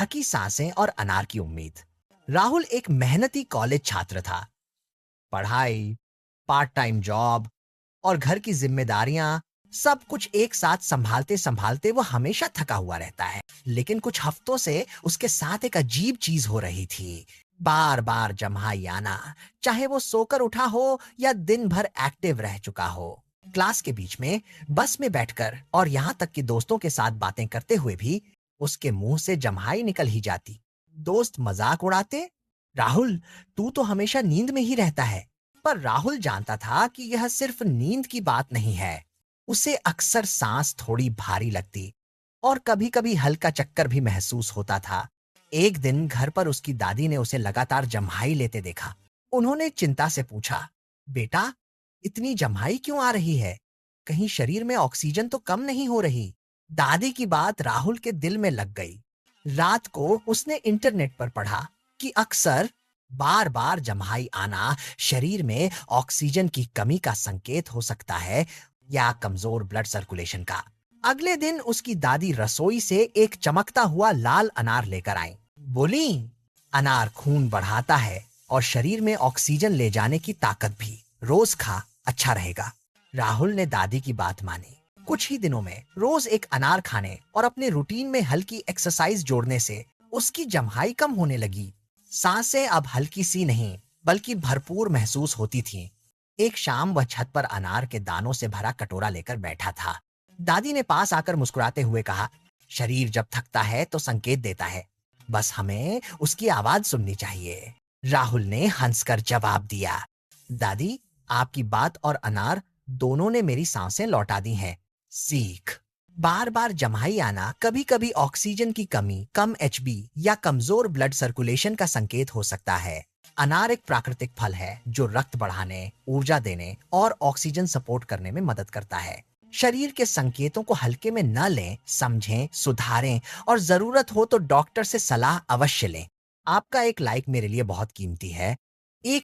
थकी सांसें और अनार की उम्मीद। राहुल एक मेहनती कॉलेज छात्र था। पढ़ाई, पार्ट टाइम जॉब और घर की जिम्मेदारियां सब कुछ एक साथ संभालते संभालते वो हमेशा थका हुआ रहता है। लेकिन कुछ हफ्तों से उसके साथ एक अजीब चीज हो रही थी। बार बार जम्हाई आना, चाहे वो सोकर उठा हो या दिन भर एक्टिव रह चुका हो। क्लास के बीच में, बस में बैठकर और यहाँ तक कि दोस्तों के साथ बातें करते हुए भी उसके मुंह से जम्हाई निकल ही जाती। दोस्त मजाक उड़ाते, राहुल, तू तो हमेशा नींद में ही रहता है। पर राहुल जानता था कि यह सिर्फ नींद की बात नहीं है। उसे अक्सर सांस थोड़ी भारी लगती और कभी-कभी हल्का चक्कर भी महसूस होता था। एक दिन घर पर उसकी दादी ने उसे लगातार जम्हाई लेते देखा। उन्होंने चिंता से पूछा, बेटा, इतनी जम्हाई क्यों आ रही है? कहीं शरीर में ऑक्सीजन तो कम नहीं हो रही? दादी की बात राहुल के दिल में लग गई। रात को उसने इंटरनेट पर पढ़ा कि अक्सर बार बार जम्हाई आना शरीर में ऑक्सीजन की कमी का संकेत हो सकता है या कमजोर ब्लड सर्कुलेशन का। अगले दिन उसकी दादी रसोई से एक चमकता हुआ लाल अनार लेकर आई। बोली, अनार खून बढ़ाता है और शरीर में ऑक्सीजन ले जाने की ताकत भी। रोज खा, अच्छा रहेगा। राहुल ने दादी की बात मानी। कुछ ही दिनों में रोज एक अनार खाने और अपने रूटीन में हल्की एक्सरसाइज जोड़ने से उसकी जम्हाई कम होने लगी। सांसें अब हल्की सी नहीं, बल्कि भरपूर महसूस होती थीं। एक शाम वह छत पर अनार के दानों से भरा कटोरा लेकर बैठा था। दादी ने पास आकर मुस्कुराते हुए कहा, शरीर जब थकता है तो संकेत देता है, बस हमें उसकी आवाज सुननी चाहिए। राहुल ने हंसकर जवाब दिया, दादी, आपकी बात और अनार दोनों ने मेरी सांसें लौटा दी हैं। सीख। बार बार जम्हाई आना कभी कभी ऑक्सीजन की कमी, कम एचबी या कमजोर ब्लड सर्कुलेशन का संकेत हो सकता है। अनार एक प्राकृतिक फल है जो रक्त बढ़ाने, ऊर्जा देने और ऑक्सीजन सपोर्ट करने में मदद करता है। शरीर के संकेतों को हल्के में न लें, समझें, सुधारें और जरूरत हो तो डॉक्टर से सलाह अवश्य लें। आपका एक लाइक मेरे लिए बहुत कीमती है। एक